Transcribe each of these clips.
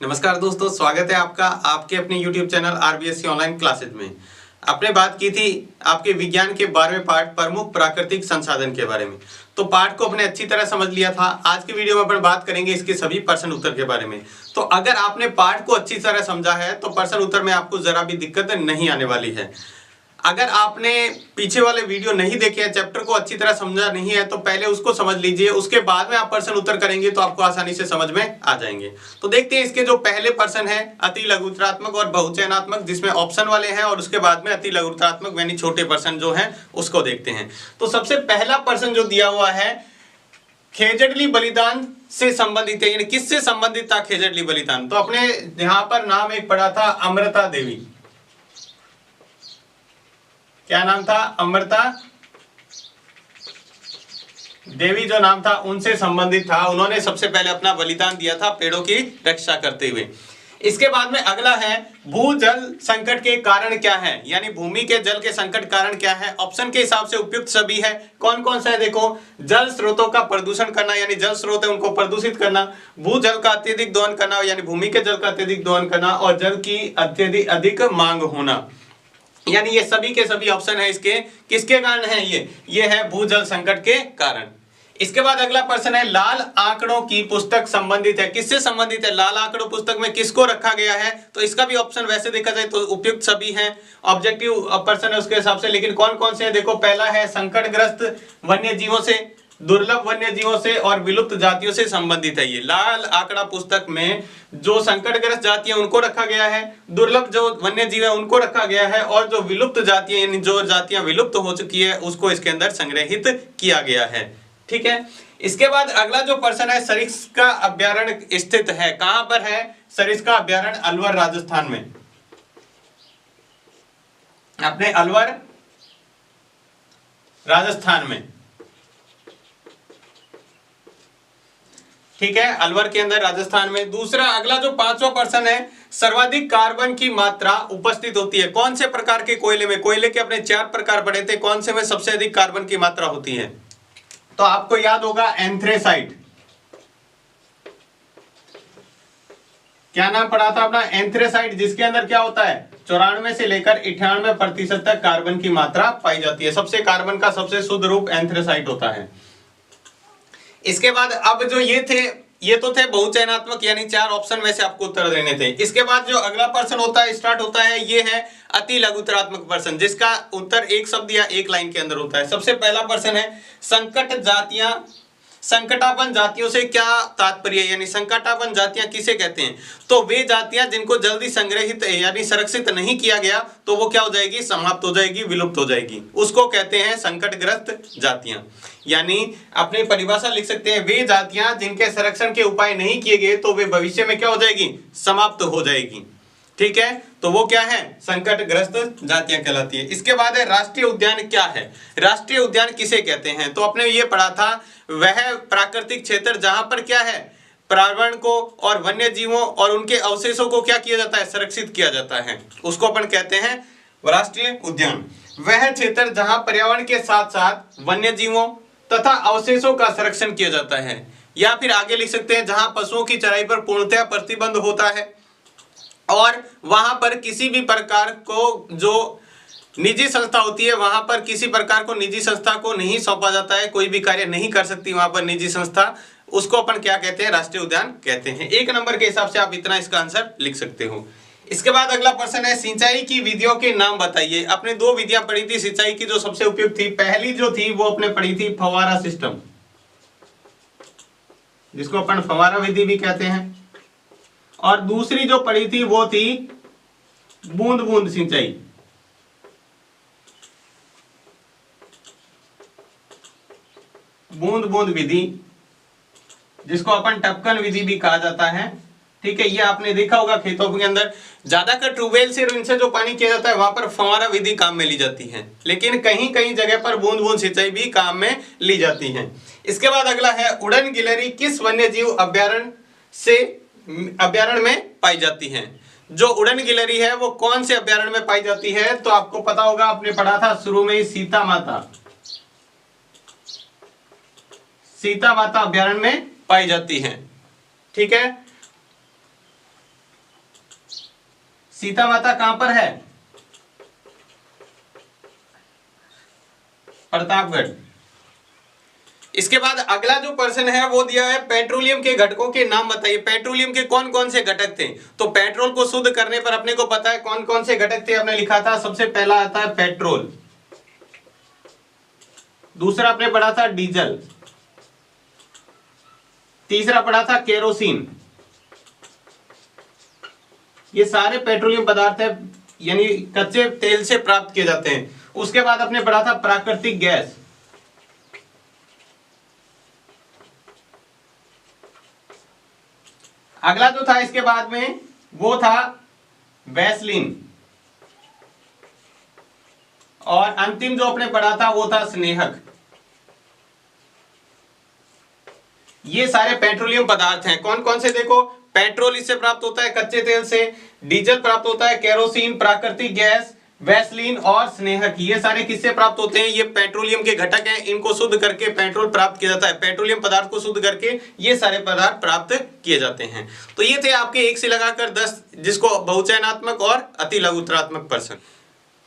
नमस्कार दोस्तों, स्वागत है आपका आपके अपने YouTube channel RBSC online classes में। आपने बात की थी आपके विज्ञान के 12वें पाठ प्रमुख प्राकृतिक संसाधन के बारे में। तो पाठ को अपने अच्छी तरह समझ लिया था। आज की वीडियो में अपन बात करेंगे इसके सभी प्रश्न उत्तर के बारे में। तो अगर आपने पाठ को अच्छी तरह समझा है तो प्रश्न उत्तर में आपको जरा भी दिक्कत नहीं आने वाली है। अगर आपने पीछे वाले वीडियो नहीं देखे हैं, चैप्टर को अच्छी तरह समझा नहीं है, तो पहले उसको समझ लीजिए, उसके बाद में आप प्रश्न उत्तर करेंगे तो आपको आसानी से समझ में आ जाएंगे। तो देखते हैं इसके जो पहले प्रश्न है अति लघुत्तरात्मक और बहुचयनात्मक, जिसमें ऑप्शन वाले हैं, और उसके बाद में अति लघुत्तरात्मक यानी छोटे प्रश्न जो हैं उसको देखते हैं। तो सबसे पहला प्रश्न जो दिया हुआ है खेजड़ली बलिदान से संबंधित है, यानी किससे संबंधित था खेजड़ली बलिदान। तो अपने यहाँ पर नाम एक पढ़ा था अमृता देवी। क्या नाम था? अमृता देवी जो नाम था उनसे संबंधित था। उन्होंने सबसे पहले अपना बलिदान दिया था पेड़ों की रक्षा करते हुए। इसके बाद में अगला है भूजल संकट के कारण क्या है, यानी भूमि के जल के संकट कारण क्या है। ऑप्शन के हिसाब से उपयुक्त सभी है। कौन कौन सा है देखो, जल स्रोतों का प्रदूषण करना, यानी जल स्रोत है उनको प्रदूषित करना, भूजल का अत्यधिक दोहन करना, यानी भूमि के जल का अत्यधिक दोहन करना, और जल की अत्यधिक अधिक मांग होना। यानी ये सभी के सभी ऑप्शन है इसके। किसके कारण है? ये है भूजल संकट के कारण। इसके बाद अगला प्रश्न है लाल आंकड़ों की पुस्तक संबंधित है। किससे संबंधित है? लाल आंकड़ों पुस्तक में किसको रखा गया है? तो इसका भी ऑप्शन वैसे देखा जाए तो उपयुक्त सभी हैं, ऑब्जेक्टिव प्रश्न है उसके हिसाब से। लेकिन कौन कौन से हैं देखो, पहला है संकटग्रस्त वन्य जीवों से, दुर्लभ वन्य जीवों से और विलुप्त जातियों से संबंधित है। ये लाल आंकड़ा पुस्तक में जो संकटग्रस्त जातियां उनको रखा गया है, दुर्लभ जो वन्य जीव है उनको रखा गया है, और जो विलुप्त जातियां यानी जो जातियां विलुप्त हो चुकी है उसको इसके अंदर संग्रहित किया गया है। ठीक है। इसके बाद अगला जो प्रश्न है सरिस्का अभ्यारण्य स्थित है। कहां पर है सरिस्का अभ्यारण्य? अलवर राजस्थान में। अपने अलवर राजस्थान में। ठीक है, अलवर के अंदर राजस्थान में। दूसरा अगला जो पांचवा प्रश्न है सर्वाधिक कार्बन की मात्रा उपस्थित होती है कौन से प्रकार के कोयले में? कोयले के अपने 4 प्रकार पढ़े थे, कौन से में सबसे अधिक कार्बन की मात्रा होती है? तो आपको याद होगा एंथ्रेसाइट। क्या नाम पढ़ा था अपना? एंथ्रेसाइट, जिसके अंदर क्या होता है 94 से लेकर 98% तक कार्बन की मात्रा पाई जाती है। सबसे कार्बन का सबसे शुद्ध रूप एंथ्रेसाइट होता है। इसके बाद अब जो ये तो थे बहुचयनात्मक, यानी 4 ऑप्शन में से आपको उत्तर देने थे। इसके बाद जो अगला प्रश्न होता है स्टार्ट होता है, ये है अति लघुत्तरात्मक प्रश्न, जिसका उत्तर एक शब्द या एक लाइन के अंदर होता है। सबसे पहला प्रश्न है संकट जातियां, संकटापन्न जातियों से क्या तात्पर्य है, यानी संकटापन्न जातियां किसे कहते हैं? तो वे जातियां जिनको जल्दी संग्रहित यानी संरक्षित नहीं किया गया तो वो क्या हो जाएगी? समाप्त हो जाएगी, विलुप्त हो जाएगी, उसको कहते हैं संकटग्रस्त जातियां। यानी अपनी परिभाषा लिख सकते हैं, वे जातियां जिनके संरक्षण के उपाय नहीं किए गए तो वे भविष्य में क्या हो जाएगी? समाप्त हो जाएगी। ठीक है, तो वो क्या है? संकटग्रस्त जातियां कहलाती है। इसके बाद है राष्ट्रीय उद्यान क्या है? राष्ट्रीय उद्यान किसे कहते हैं? तो आपने ये पढ़ा था, वह प्राकृतिक क्षेत्र जहां पर क्या है पर्यावरण को और वन्य जीवों और उनके अवशेषों को क्या किया जाता है? संरक्षित किया जाता है, उसको अपन कहते हैं राष्ट्रीय उद्यान। वह क्षेत्र जहां पर्यावरण के साथ साथ वन्य जीवों तथा अवशेषों का संरक्षण किया जाता है। या फिर आगे लिख सकते हैं जहां पशुओं की चराई पर पूर्णतः प्रतिबंध होता है और वहां पर किसी भी प्रकार को जो निजी संस्था होती है वहां पर किसी प्रकार को निजी संस्था को नहीं सौंपा जाता है, कोई भी कार्य नहीं कर सकती वहां पर निजी संस्था, उसको अपन क्या कहते हैं? राष्ट्रीय उद्यान कहते हैं। 1 नंबर के हिसाब से आप इतना इसका आंसर लिख सकते हो। इसके बाद अगला प्रश्न है सिंचाई की विधियों के नाम बताइए। अपने 2 विधियां पढ़ी थी सिंचाई की जो सबसे उपयुक्त थी। पहली जो थी वो अपने पढ़ी थी फव्वारा सिस्टम, जिसको अपन फव्वारा विधि भी कहते हैं, और दूसरी जो पढ़ी थी वो थी बूंद बूंद सिंचाई। बूंद बूंद विधि, जिसको अपन टपकन विधि भी कहा जाता है। ठीक है, ये आपने देखा होगा खेतों के अंदर ज्यादातर ट्यूबवेल से इनसे जो पानी किया जाता है वहां पर फव्वारा विधि काम में ली जाती है, लेकिन कहीं कहीं जगह पर बूंद बूंद सिंचाई भी काम में ली जाती है। इसके बाद अगला है उड़न गिलहरी किस वन्य जीव अभ्यारण्य में पाई जाती है? जो उड़न गिलहरी है वो कौन से अभ्यारण्य में पाई जाती है? तो आपको पता होगा, आपने पढ़ा था शुरू में ही सीता माता अभ्यारण्य में पाई जाती है। ठीक है, सीता माता कहां पर है? प्रतापगढ़। इसके बाद अगला जो प्रश्न है वो दिया है पेट्रोलियम के घटकों के नाम बताइए। पेट्रोलियम के कौन कौन से घटक थे? तो पेट्रोल को शुद्ध करने पर अपने को पता है कौन कौन से घटक थे, आपने लिखा था। सबसे पहला आता है पेट्रोल, दूसरा आपने पढ़ा था डीजल, तीसरा पढ़ा था केरोसिन। ये सारे पेट्रोलियम पदार्थ है, यानी कच्चे तेल से प्राप्त किए जाते हैं। उसके बाद आपने पढ़ा था प्राकृतिक गैस, अगला जो था इसके बाद में वो था वैसलीन, और अंतिम जो आपने पढ़ा था वो था स्नेहक। ये सारे पेट्रोलियम पदार्थ हैं। कौन कौन से? देखो, पेट्रोल इससे प्राप्त होता है कच्चे तेल से, डीजल प्राप्त होता है केरोसिन, प्राकृतिक गैस, वैसलीन और स्नेहक। ये सारे किससे प्राप्त होते हैं? ये पेट्रोलियम के घटक हैं। इनको शुद्ध करके पेट्रोल प्राप्त किया जाता है। पेट्रोलियम पदार्थ को शुद्ध करके ये सारे पदार्थ प्राप्त किए जाते हैं। तो ये थे आपके 1 से लगाकर 10, जिसको बहुचयनात्मक और अति लघुतरात्मक प्रश्न।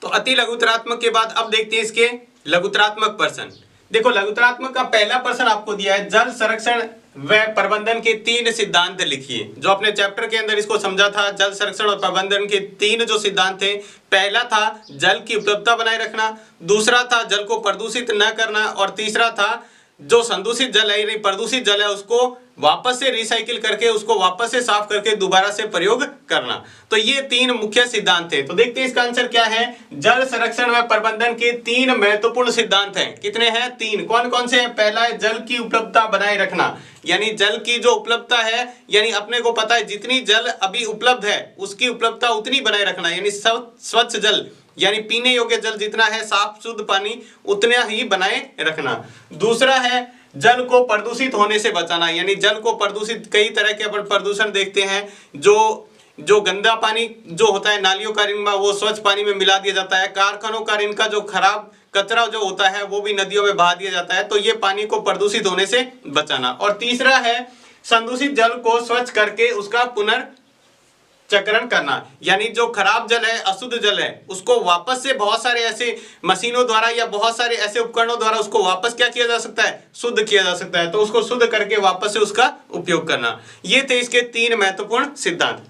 तो अति लघुतरात्मक के बाद अब देखते हैं इसके लघुतरात्मक प्रश्न। देखो, लघुतरात्मक का पहला प्रश्न आपको दिया है जल संरक्षण व प्रबंधन के 3 सिद्धांत लिखिए। जो अपने चैप्टर के अंदर इसको समझा था, जल संरक्षण और प्रबंधन के 3 जो सिद्धांत थे, पहला था जल की उपलब्धता बनाए रखना, दूसरा था जल को प्रदूषित न करना, और तीसरा था जो संदूषित जल है, प्रदूषित जल है, उसको वापस से रिसाइकिल करके, उसको वापस से साफ करके दोबारा से प्रयोग करना। तो ये 3 मुख्य सिद्धांत थे। तो देखते हैं इसका आंसर क्या है। जल संरक्षण व प्रबंधन के 3 महत्वपूर्ण सिद्धांत हैं। कितने हैं? 3। कौन कौन से हैं? पहला है जल की उपलब्धता बनाए रखना, यानी जल की जो उपलब्धता है, यानी अपने को पता है जितनी जल अभी उपलब्ध है उसकी उपलब्धता उतनी बनाए रखना, यानी स्वच्छ जल, यानी पीने योग्य जल जितना है, साफ शुद्ध पानी उतना ही बनाए रखना। दूसरा है जल को प्रदूषित होने से बचाना, यानी जल को प्रदूषित, कई तरह के अपन प्रदूषण देखते हैं। जो गंदा पानी जो होता है नालियों का रिनका, वो स्वच्छ पानी में मिला दिया जाता है। कारखानों का रिनका, जो खराब कचरा जो होता है वो भी नदियों में बहा दिया जाता है। तो ये पानी को प्रदूषित होने से बचाना। और तीसरा है संदूषित जल को स्वच्छ करके उसका पुनर्चक्रण करना, यानी जो खराब जल है, अशुद्ध जल है, उसको वापस से बहुत सारे ऐसे मशीनों द्वारा या बहुत सारे ऐसे उपकरणों द्वारा उसको वापस क्या किया जा सकता है? शुद्ध किया जा सकता है। तो उसको शुद्ध करके वापस से उसका उपयोग करना। ये थे इसके 3 महत्वपूर्ण सिद्धांत।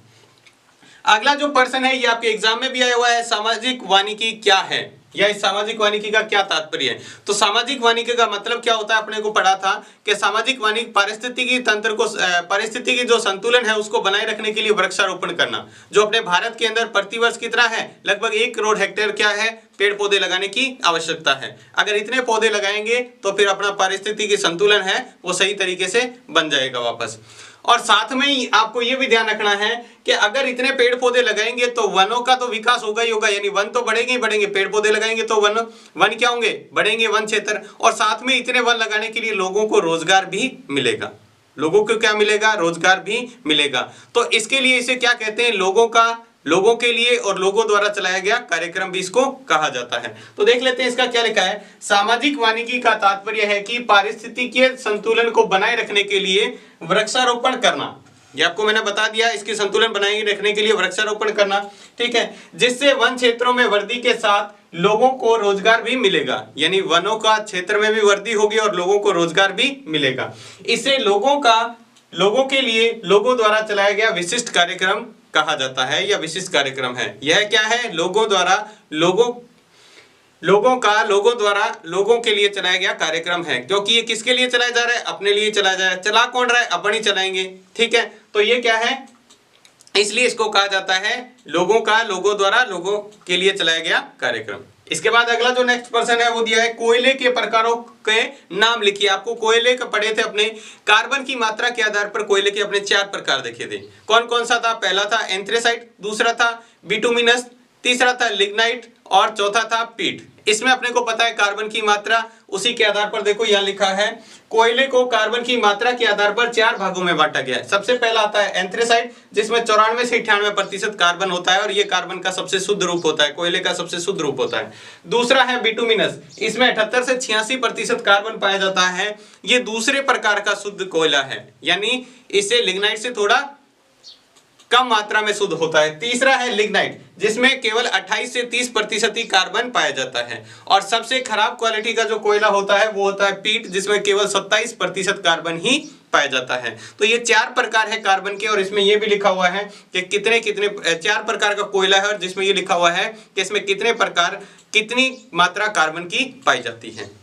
अगला जो प्रश्न है ये आपके एग्जाम में भी आया हुआ है, सामाजिक वानिकी क्या है, या इस सामाजिक वानिकी का क्या तात्पर्य है। तो सामाजिक वानिकी का मतलब क्या होता है, अपने को पढ़ा था कि सामाजिक वानिकी पारिस्थितिकी तंत्र को, पारिस्थितिकी जो संतुलन है उसको बनाए रखने के लिए वृक्षारोपण करना। जो अपने भारत के अंदर प्रतिवर्ष कितना है, लगभग 1 करोड़ हेक्टेयर क्या है, पेड़ पौधे लगाने की आवश्यकता है। अगर इतने पौधे लगाएंगे तो फिर अपना पारिस्थितिकी संतुलन है वो सही तरीके से बन जाएगा वापस। और साथ में ही आपको ये भी ध्यान रखना है कि अगर इतने पेड़ पौधे लगाएंगे तो वनों का तो विकास होगा ही होगा, यानी वन तो बढ़ेंगे ही बढ़ेंगे। पेड़ पौधे लगाएंगे तो वन क्या होंगे? बढ़ेंगे, वन क्षेत्र। और साथ में इतने वन लगाने के लिए लोगों को रोजगार भी मिलेगा। लोगों को क्या मिलेगा? रोजगार भी मिलेगा। तो इसके लिए इसे क्या कहते हैं? लोगों के लिए और लोगों द्वारा चलाया गया कार्यक्रम भी इसको कहा जाता है। तो देख लेते हैं इसका क्या लिखा है। सामाजिक वानिकी का तात्पर्य है कि पारिस्थितिकीय संतुलन को बनाए रखने के लिए वृक्षारोपण करना। ये आपको मैंने बता दिया, इसके संतुलन बनाए रखने के लिए वृक्षारोपण करना, ठीक है, जिससे वन क्षेत्रों में वृद्धि के साथ लोगों को रोजगार भी मिलेगा, यानी वनों का क्षेत्र में भी वृद्धि होगी और लोगों को रोजगार भी मिलेगा। इससे लोगों के लिए लोगों द्वारा चलाया गया विशिष्ट कार्यक्रम कहा जाता है, या विशिष्ट कार्यक्रम है। यह क्या है? लोगों द्वारा लोगों के लिए चलाया गया कार्यक्रम है। क्योंकि ये किसके लिए चलाया जा रहा है? अपने लिए चलाया जा रहा है। चला कौन रहा है? अपन ही चलाएंगे, ठीक है। तो ये क्या है? इसलिए इसको कहा जाता है लोगों द्वारा लोगों के लिए चलाया गया कार्यक्रम। इसके बाद अगला जो नेक्स्ट प्रश्न है वो दिया है कोयले के प्रकारों के नाम लिखिए। आपको कोयले का पढ़े थे अपने, कार्बन की मात्रा के आधार पर कोयले के अपने 4 प्रकार देखे थे। कौन कौन सा था? पहला था एंथ्रेसाइट, दूसरा था बिटुमिनस, तीसरा था लिग्नाइट और चौथा था पीट। इसमें अपने को पता है कार्बन की मात्रा, उसी के आधार पर देखो यहां लिखा है कोयले को कार्बन की मात्रा के आधार पर 4 भागों में बांटा गया है। सबसे पहला आता है एंथ्रेसाइट, जिसमें 94 से 98% कार्बन होता है और ये कार्बन का सबसे शुद्ध रूप होता है, कोयले का सबसे शुद्ध रूप होता है। दूसरा है बिटुमिनस, इसमें 78 से 86% कार्बन पाया जाता है। ये दूसरे प्रकार का शुद्ध कोयला है, यानी इसे लिग्नाइट से थोड़ा कम मात्रा में शुद्ध होता है। तीसरा है लिग्नाइट, जिसमें केवल 28 से 30% ही कार्बन पाया जाता है। और सबसे खराब क्वालिटी का जो कोयला होता है वो होता है पीट, जिसमें केवल 27% कार्बन ही पाया जाता है। तो ये 4 प्रकार है कार्बन के, और इसमें ये भी लिखा हुआ है कि कितने 4 प्रकार का कोयला है, और जिसमें ये लिखा हुआ है कि इसमें कितने प्रकार कितनी मात्रा कार्बन की पाई जाती है।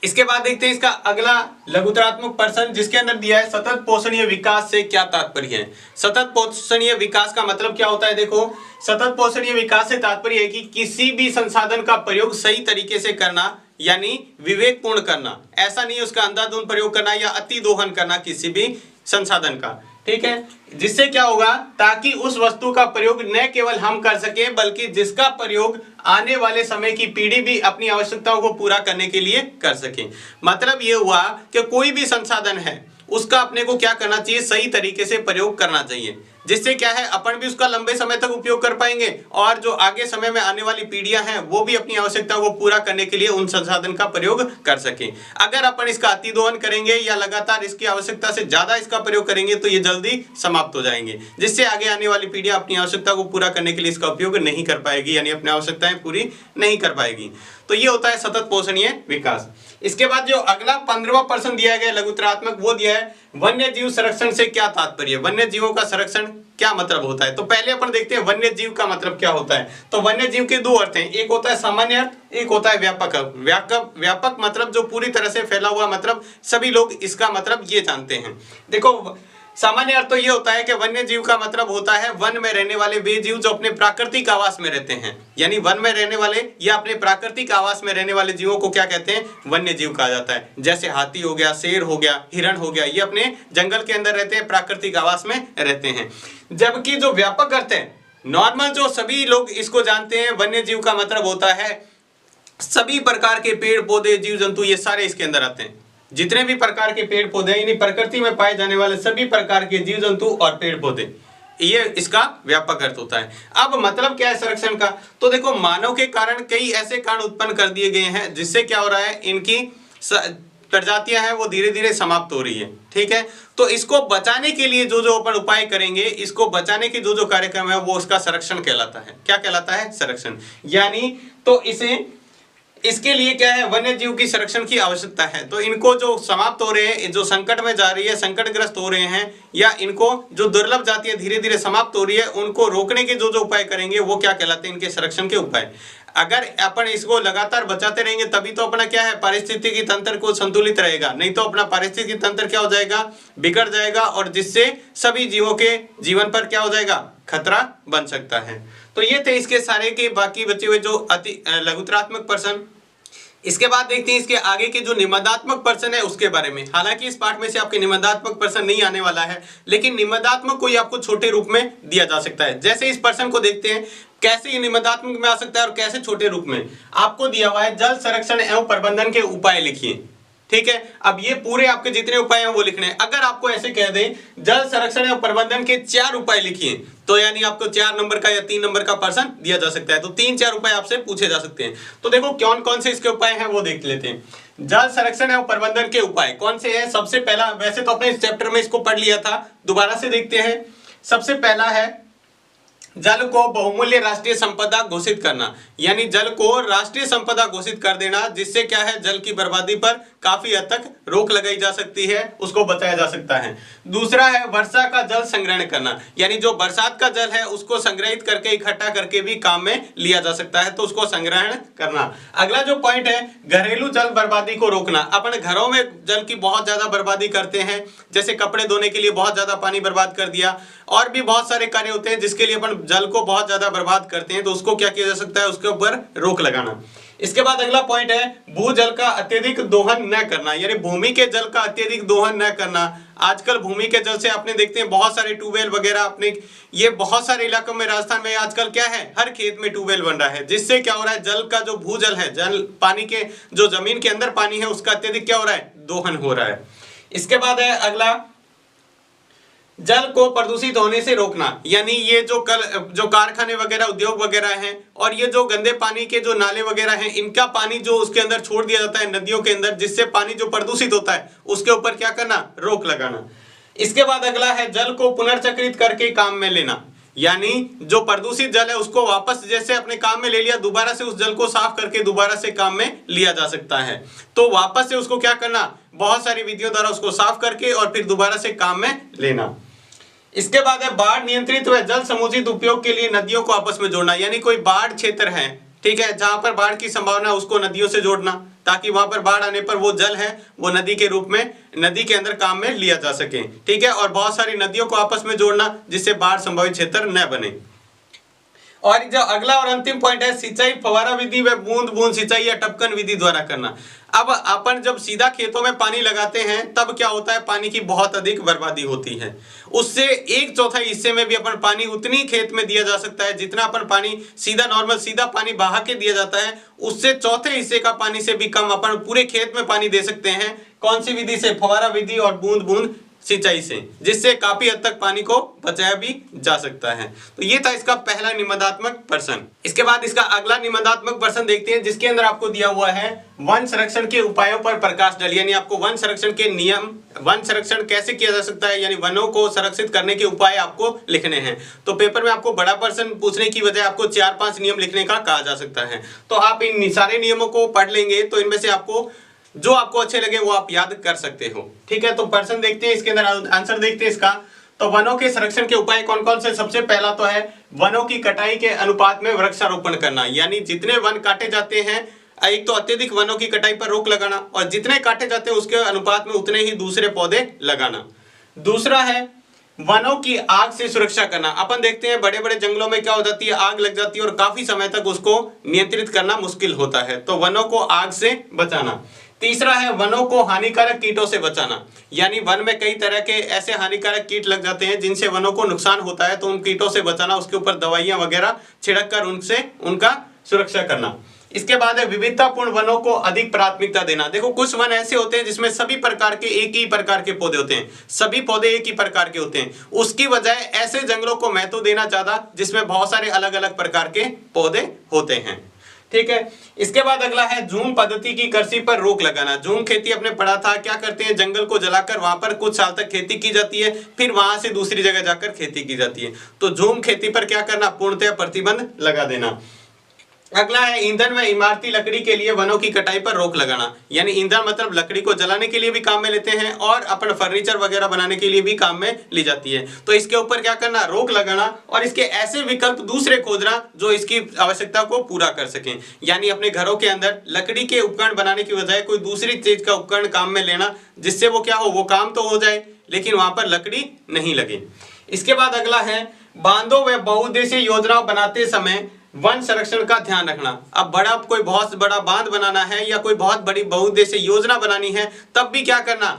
इसके बाद देखते हैं इसका अगला लघुतरात्मक प्रश्न, जिसके अंदर दिया है सतत पोषणीय विकास से क्या तात्पर्य है। सतत पोषणीय विकास का मतलब क्या होता है। देखो, सतत पोषणीय विकास से तात्पर्य है कि किसी भी संसाधन का प्रयोग सही तरीके से करना, यानी विवेकपूर्ण करना। ऐसा नहीं उसका अंधाधुंध प्रयोग करना या अति दोहन करना किसी भी संसाधन का, ठीक है। जिससे क्या होगा, ताकि उस वस्तु का प्रयोग न केवल हम कर सके, बल्कि जिसका प्रयोग आने वाले समय की पीढ़ी भी अपनी आवश्यकताओं को पूरा करने के लिए कर सके। मतलब ये हुआ कि कोई भी संसाधन है उसका अपने को क्या करना चाहिए, सही तरीके से प्रयोग करना चाहिए। जिससे क्या है, अपन भी उसका लंबे समय तक उपयोग कर पाएंगे, और जो आगे समय में आने वाली पीढ़ियां हैं वो भी अपनी आवश्यकताओं को पूरा करने के लिए उन संसाधन का प्रयोग कर सके। अगर अपन इसका अतिदोहन करेंगे या लगातार इसकी आवश्यकता से ज्यादा इसका प्रयोग करेंगे तो ये जल्दी समाप्त हो जाएंगे, जिससे आगे आने वाली पीढ़ियां अपनी आवश्यकता को पूरा करने के लिए इसका उपयोग नहीं कर पाएगी, यानी अपनी आवश्यकताएं पूरी नहीं कर पाएगी। तो ये होता है सतत पोषणीय विकास। इसके बाद जो अगला 15वां प्रश्न दिया गया लघुतरात्मक, वो दिया है वन्य जीव संरक्षण से क्या तात्पर्य। वन्य जीवों का संरक्षण क्या मतलब होता है। तो पहले अपन देखते हैं वन्य जीव का मतलब क्या होता है। तो वन्य जीव के 2 अर्थ हैं, एक होता है सामान्य अर्थ, एक होता है व्यापक अर्थ। व्यापक मतलब जो पूरी तरह से फैला हुआ, मतलब सभी लोग इसका मतलब ये जानते हैं। देखो, सामान्य अर्थ तो ये होता है कि वन्य जीव का मतलब होता है वन में रहने वाले वे जीव जो अपने प्राकृतिक आवास में रहते हैं, यानी वन में रहने वाले या अपने प्राकृतिक आवास में रहने वाले जीवों को क्या कहते हैं, वन्य जीव कहा जाता है। जैसे हाथी हो गया, शेर हो गया, हिरण हो गया, ये अपने जंगल के अंदर रहते हैं, प्राकृतिक आवास में रहते हैं। जबकि जो व्यापक अर्थ है, नॉर्मल जो सभी लोग इसको जानते हैं, वन्य जीव का मतलब होता है सभी प्रकार के पेड़ पौधे, जीव जंतु, ये सारे इसके अंदर आते हैं। जितने भी प्रकार के पेड़ पौधे, यानी प्रकृति में पाए जाने वाले सभी प्रकार के जीव जंतु और पेड़ पौधे, ये इसका व्यापक अर्थ होता है। अब मतलब क्या है संरक्षण का। तो देखो, मानव के कारण कई ऐसे कारण उत्पन्न कर दिए गए हैं जिससे क्या हो रहा है, इनकी प्रजातियां हैं वो धीरे धीरे समाप्त हो रही है, ठीक है। तो इसको बचाने के लिए जो जो अपन उपाय करेंगे, इसको बचाने के जो जो कार्यक्रम है वो उसका संरक्षण कहलाता है। क्या कहलाता है, संरक्षण। यानी तो इसके लिए क्या है, वन्य जीव की संरक्षण की आवश्यकता है। तो इनको जो समाप्त हो रहे हैं, जो संकट में जा रही है, संकटग्रस्त हो रहे हैं, या इनको जो दुर्लभ जातियां धीरे धीरे समाप्त हो रही है, उनको रोकने के जो जो उपाय करेंगे वो क्या कहलाते हैं, इनके संरक्षण के उपाय। अगर अपन इसको लगातार बचाते रहेंगे तभी तो अपना क्या है, पारिस्थितिकी तंत्र को संतुलित रहेगा, नहीं तो अपना पारिस्थितिकी तंत्र क्या हो जाएगा, बिगड़ जाएगा, और जिससे सभी जीवों के जीवन पर क्या हो जाएगा, खतरा बन सकता है। तो ये थे इसके सारे के बाकी बचे हुए जो अति लघुतरात्मक प्रश्न। इसके बाद देखते हैं इसके आगे के जो निबंधात्मक प्रश्न है उसके बारे में। हालांकि इस पाठ में से आपके निबंधात्मक प्रश्न नहीं आने वाला है, लेकिन निबंधात्मक को आपको छोटे रूप में दिया जा सकता है। जैसे इस प्रश्न को देखते हैं, कैसे ये निबंधात्मक में आ सकता है और कैसे छोटे रूप में। आपको दिया हुआ है जल संरक्षण एवं प्रबंधन के उपाय लिखिए, ठीक है। अब ये पूरे आपके जितने उपाय हैं वो लिखने हैं। अगर आपको ऐसे कह दें जल संरक्षण एवं प्रबंधन के 4 उपाय लिखिए, तो यानी आपको 4 नंबर का या 3 नंबर का प्रश्न दिया जा सकता है। तो 3-4 उपाय आपसे पूछे जा सकते हैं। तो देखो कौन कौन से इसके उपाय हैं वो देख लेते हैं। जल संरक्षण एवं प्रबंधन के उपाय कौन से हैं। सबसे पहला, वैसे तो अपने इस चैप्टर में इसको पढ़ लिया था, दोबारा से देखते हैं। सबसे पहला है जल को बहुमूल्य राष्ट्रीय संपदा घोषित करना, यानी जल को राष्ट्रीय संपदा घोषित कर देना, जिससे क्या है, जल की बर्बादी पर काफी हद तक रोक लगाई जा सकती है, उसको बचाया जा सकता है। दूसरा है वर्षा का जल संग्रहण करना, यानी जो बरसात का जल है उसको संग्रहित करके इकट्ठा करके भी काम में लिया जा सकता है, तो उसको संग्रहण करना। अगला जो पॉइंट है, घरेलू जल बर्बादी को रोकना। अपने घरों में जल की बहुत ज्यादा बर्बादी करते हैं, जैसे कपड़े धोने के लिए बहुत ज्यादा पानी बर्बाद कर दिया, और भी बहुत सारे कार्य होते हैं जिसके लिए अपन जल को बहुत ज्यादा बर्बाद करते हैं, तो उसको क्या किया जा सकता है, उसके ऊपर रोक लगाना। इसके बाद अगला पॉइंट है भूजल का अत्यधिक दोहन न करना, यानी भूमि के जल का अत्यधिक दोहन न करना। आजकल भूमि के जल से आपने देखते हैं बहुत सारे ट्यूबवेल वगैरह, अपने ये बहुत सारे इलाकों में, राजस्थान में आजकल क्या है, हर खेत में ट्यूबवेल बन रहा है, जिससे क्या हो रहा है, जल का जो भूजल है, जल पानी के जो जमीन के अंदर पानी है उसका अत्यधिक क्या हो रहा है, दोहन हो रहा है। इसके बाद है अगला, जल को प्रदूषित होने से रोकना, यानी ये जो कारखाने वगैरह, उद्योग वगैरह हैं, और ये जो गंदे पानी के जो नाले वगैरह हैं, इनका पानी जो उसके अंदर छोड़ दिया जाता है नदियों के अंदर, जिससे पानी जो प्रदूषित होता है उसके ऊपर क्या करना, रोक लगाना। इसके बाद अगला है जल को पुनर्चक्रित करके काम में लेना, यानी जो प्रदूषित जल है उसको वापस जैसे अपने काम में ले लिया, दोबारा से उस जल को साफ करके दोबारा से काम में लिया जा सकता है। तो वापस से उसको क्या करना, बहुत सारी विधियों द्वारा उसको साफ करके और फिर दोबारा से काम में लेना। इसके बाद है बाढ़ नियंत्रित व जल समुचित उपयोग के लिए नदियों को आपस में जोड़ना। यानी कोई बाढ़ क्षेत्र है, ठीक है, जहां पर बाढ़ की संभावना, उसको नदियों से जोड़ना ताकि वहां पर बाढ़ आने पर वो जल है वो नदी के रूप में नदी के अंदर काम में लिया जा सके, ठीक है। और बहुत सारी नदियों को आपस में जोड़ना जिससे बाढ़ संभावित क्षेत्र न बने। और जो अगला और अंतिम पॉइंट है सिंचाई फव्वारा विधि व बूंद बूंद सिंचाई या टपकन विधि द्वारा करना। अब अपन जब सीधा खेतों में पानी लगाते हैं तब क्या होता है, पानी की बहुत अधिक बर्बादी होती है। उससे 1/4 हिस्से में भी अपन पानी उतनी खेत में दिया जा सकता है जितना अपन पानी सीधा नॉर्मल सीधा पानी बहा के दिया जाता है, उससे 1/4 हिस्से का पानी से भी कम अपन पूरे खेत में पानी दे सकते हैं। कौन सी विधि से, फव्वारा विधि और बूंद बूंद सिंचाई से, जिससे काफी हद तक पानी को बचाया भी जा सकता है। तो ये था इसका पहला निबंधात्मक प्रश्न। इसके बाद इसका अगला निबंधात्मक प्रश्न देखते हैं जिसके अंदर आपको दिया हुआ है वन संरक्षण के उपायों पर प्रकाश डालिए। यानी आपको वन संरक्षण के नियम, वन संरक्षण कैसे किया जा सकता है, यानी वनों को संरक्षित करने के उपाय आपको लिखने हैं। तो पेपर में आपको बड़ा प्रश्न पूछने की बजाय आपको 4-5 नियम लिखने का कहा जा सकता है। तो आप इन सारे नियमों को पढ़ लेंगे तो इनमें से आपको जो आपको अच्छे लगे वो आप याद कर सकते हो, ठीक है। तो प्रश्न देखते हैं, इसके अंदर आंसर देखते हैं इसका। तो वनों के संरक्षण के उपाय कौन कौन से। सबसे पहला तो है वनों की कटाई के अनुपात में वृक्षारोपण करना। यानी जितने वन काटे जाते हैं, एक तो अत्यधिक वनों की कटाई पर रोक लगाना और जितने काटे जाते हैं उसके अनुपात में उतने ही दूसरे पौधे लगाना। दूसरा है वनों की आग से सुरक्षा करना। अपन देखते हैं बड़े बड़े जंगलों में क्या हो जाती है, आग लग जाती है और काफी समय तक उसको नियंत्रित करना मुश्किल होता है, तो वनों को आग से बचाना। तीसरा है वनों को हानिकारक कीटों से बचाना। यानी वन में कई तरह के ऐसे हानिकारक कीट लग जाते हैं जिनसे वनों को नुकसान होता है, तो उन कीटों से बचाना, उसके ऊपर दवाइयां वगैरह छिड़क कर उनसे उनका सुरक्षा करना। इसके बाद है विविधतापूर्ण वनों को अधिक प्राथमिकता देना। देखो कुछ वन ऐसे होते हैं जिसमें सभी प्रकार के एक ही प्रकार के पौधे होते हैं, सभी पौधे एक ही प्रकार के होते हैं, उसकी बजाय ऐसे जंगलों को महत्व देना ज्यादा जिसमें बहुत सारे अलग अलग प्रकार के पौधे होते हैं, ठीक है। इसके बाद अगला है झूम पद्धति की कृषि पर रोक लगाना। झूम खेती अपने पढ़ा था, क्या करते हैं, जंगल को जलाकर वहां पर कुछ साल तक खेती की जाती है, फिर वहां से दूसरी जगह जाकर खेती की जाती है। तो झूम खेती पर क्या करना, पूर्णतः प्रतिबंध लगा देना। अगला है ईंधन व इमारती लकड़ी के लिए वनों की कटाई पर रोक लगाना। यानी ईंधन मतलब लकड़ी को जलाने के लिए भी काम में लेते हैं और अपन फर्नीचर वगैरह बनाने के लिए भी काम में ली जाती है। तो इसके ऊपर क्या करना, रोक लगाना और इसके ऐसे विकल्प दूसरे खोजना जो इसकी आवश्यकता को पूरा कर सकें। यानी अपने घरों के अंदर लकड़ी के उपकरण बनाने की बजाय कोई दूसरी चीज का उपकरण काम में लेना, जिससे वो क्या हो, वो काम तो हो जाए लेकिन वहां पर लकड़ी नहीं लगे। इसके बाद अगला है बांधों व बहुउद्देशीय योजना बनाते समय वन संरक्षण का ध्यान रखना। अब कोई बहुत बड़ा बांध बनाना है या कोई बहुत बड़ी बहुउद्देशीय योजना बनानी है, तब भी क्या करना,